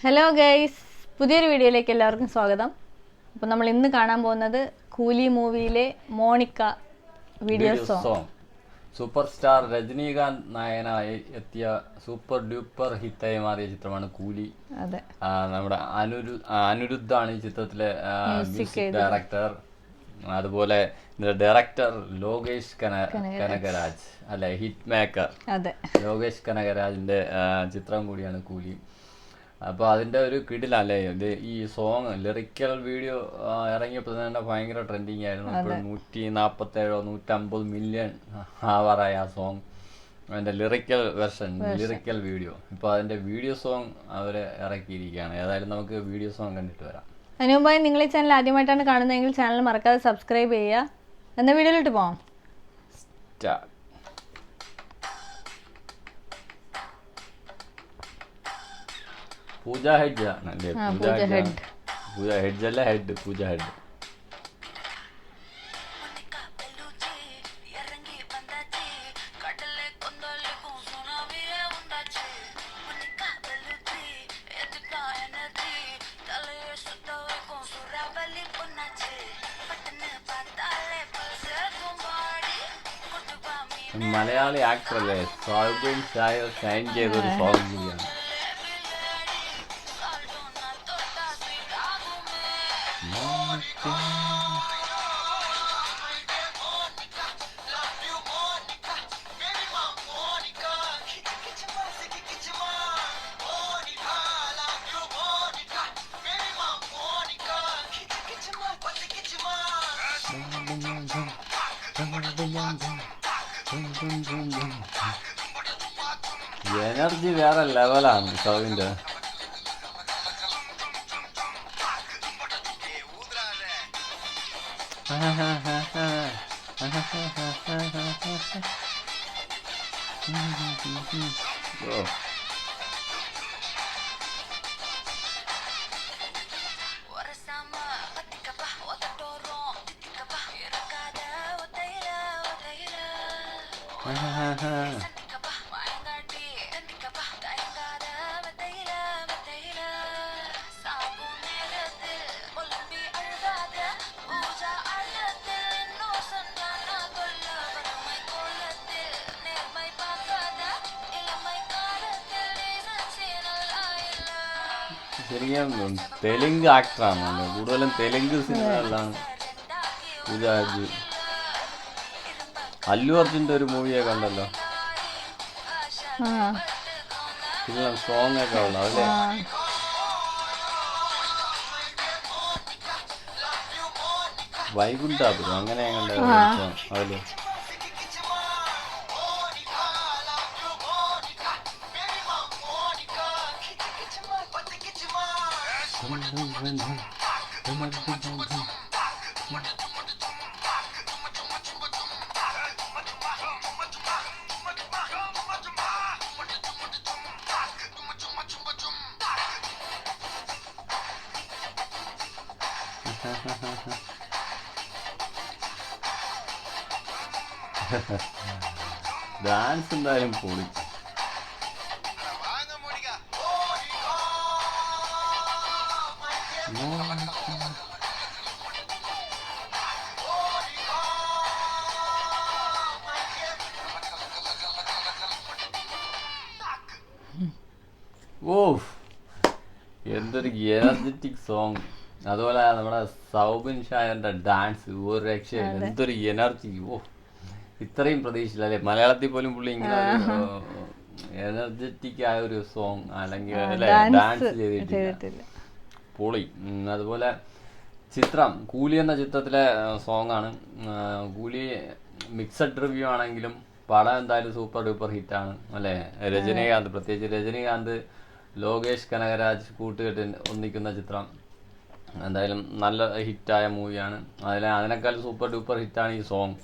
Hello guys, പുതിയൊരു വീഡിയോയിലേക്ക് എല്ലാവർക്കും സ്വാഗതം. അപ്പോൾ നമ്മൾ ഇന്ന് കാണാൻ പോകുന്നത് കൂലി മൂവിയിലെ Monica video song. Super star Rajinikanth നായകനായി എത്തിയ സൂപ്പർ ഡ്യൂപ്പർ ഹിറ്റായി മാറിയ ചിത്രമാണ് കൂലി. അതെ, നമ്മുടെ അനിരുദ്ധാണ് ഈ ചിത്രത്തിലെ മ്യൂസിക് ഡയറക്ടർ. അതുപോലെ ഡയറക്ടർ ലോകേഷ് കനകരാജ് അല്ലെ, ഹിറ്റ് മേക്കർ. അതെ, ലോകേഷ് കനകരാജിന്റെ ചിത്രം കൂടിയാണ് കൂലി. അപ്പോൾ അതിൻ്റെ ഒരു കിടിലല്ലേ ഇത്. ഈ സോങ് ലിറിക്കൽ വീഡിയോ ഇറങ്ങിയപ്പോൾ തന്നെ ഭയങ്കര ട്രെൻഡിങ് ആയിരുന്നു. ഇപ്പോൾ 147-150 മില്യൺ ആവാറായി ആ സോങ്. അതിൻ്റെ ലിറിക്കൽ വെർഷൻ, ലിറിക്കൽ വീഡിയോ. ഇപ്പോൾ അതിൻ്റെ വീഡിയോ സോങ് അവർ ഇറക്കിയിരിക്കുകയാണ്. ഏതായാലും നമുക്ക് വീഡിയോ സോങ് കണ്ടിട്ട് വരാം. അതിനു മുമ്പായി നിങ്ങൾ ഈ ചാനൽ ആദ്യമായിട്ടാണ് കാണുന്നതെങ്കിൽ ചാനൽ മറക്കാതെ സബ്സ്ക്രൈബ് ചെയ്യുക. എന്ന വീഡിയോയിലോട്ട് പോകാം. പൂജ ഹെഡ് ആണല്ലേ, പൂജ ഹെഡ് അല്ല, ഹെഡ് പൂജ ഹെഡ്. മലയാളി ആക്ടർ അല്ലേ, സൗബിൻ ഷായർ ഷൈൻ ചെയ്ത ഒരു സോങ് കൂടിയാണ്. എനർജി വേറെ ലെവലാണ് സൗബിൻ്റെ. ശരിക്കും തെലുങ്ക് ആക്ടറാണല്ലോ, കൂടുതലും തെലുങ്ക് സിനിമകളിലാണ് പൂജ ഹെഡ്. അല്ലു അർജുൻ്റെ ഒരു മൂവിയൊക്കെ കണ്ടല്ലോ, പിന്നെ സോങ് ഒക്കെ ഉള്ള അതിലെ. വൈകുണ്ഠാപുരം അങ്ങനെ കണ്ട അതില്. ഡാൻസ് എന്തായാലും പൊളി. ഓ, എന്തൊരു എനർജറ്റിക് സോങ്. അതുപോലെ നമ്മുടെ സൗബിൻ ഷായറിന്റെ ഡാൻസ് ഒരു രക്ഷയില്ല, എന്തൊരു എനർജി. ഓ, ഇത്രയും പ്രതീക്ഷിച്ചില്ല അല്ലെ, മലയാളത്തിൽ പോലും പുള്ളി ഇങ്ങനെ എനർജറ്റിക് ആയ ഒരു സോങ് അല്ലെങ്കിൽ അല്ലെ ഡാൻസ് ചെയ്തിട്ടില്ല, പൊളി. അതുപോലെ ചിത്രം കൂലി എന്ന ചിത്രത്തിലെ സോങ് ആണ്. കൂലി മിക്സഡ് റിവ്യൂ ആണെങ്കിലും പടം എന്തായാലും സൂപ്പർ ഡൂപ്പർ ഹിറ്റാണ് അല്ലേ. രജനീകാന്ത്, പ്രത്യേകിച്ച് രജനീകാന്ത് ലോകേഷ് കനകരാജ് കൂട്ടുകെട്ട് ഒന്നിക്കുന്ന ചിത്രം എന്തായാലും നല്ല ഹിറ്റായ മൂവിയാണ്. അതിനേക്കാൾ സൂപ്പർ ഡൂപ്പർ ഹിറ്റാണ് ഈ സോങ്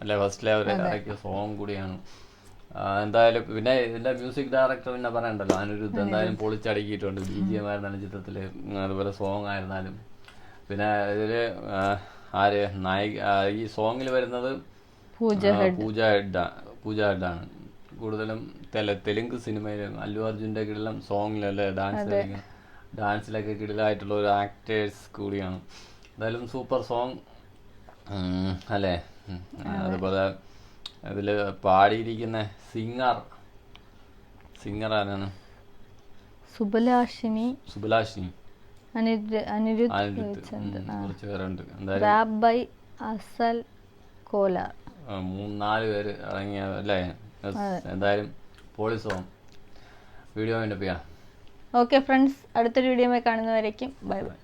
അല്ലെ. ഫസ്റ്റിലെ അവർ ഇറക്കിയ സോങ് കൂടിയാണ്. എന്തായാലും പിന്നെ ഇതിൻ്റെ മ്യൂസിക് ഡയറക്ടർ പിന്നെ പറയണ്ടല്ലോ, അനിരുദ്ധ് എന്തായാലും പൊളിച്ചടുക്കിയിട്ടുണ്ട്. BGM ആയിരുന്നാലും ചിത്രത്തിൽ, അതുപോലെ സോങ് ആയിരുന്നാലും. പിന്നെ ഇതിൽ ആര് നായിക, ഈ സോങ്ങിൽ വരുന്നത് പൂജ ഹെഡാണ്. കൂടുതലും തെലുങ്ക് സിനിമയിൽ അല്ലു അർജുൻ്റെ കിടലം സോങ്ങിലല്ലേ ഡാൻസ് കളിക്കുന്നത്. ഡാൻസിലൊക്കെ കിടിലായിട്ടുള്ള ഒരു ആക്ടേഴ്സ് കൂടിയാണ്. എന്തായാലും സൂപ്പർ സോങ് അല്ലേ. അതുപോലെ ഇതിൽ പാടിയിരിക്കുന്ന സിംഗർ ആരാണ്? സുബലാഷിനി, അനിരുദ്ധ്, കുറച്ച് പേരുണ്ട്. എന്തായാലും റാപ്പ് ബൈ അസൽ കോലാർ, 3-4 പേര് ഇറങ്ങിയ അല്ലേ. എന്തായാലും പോളി സോങ്. വീഡിയോ വേണ്ടി ചെയ്യാം. ഓക്കെ ഫ്രണ്ട്സ്, അടുത്തൊരു വീഡിയോ കാണുന്നവരേക്കും ബൈ ബൈ.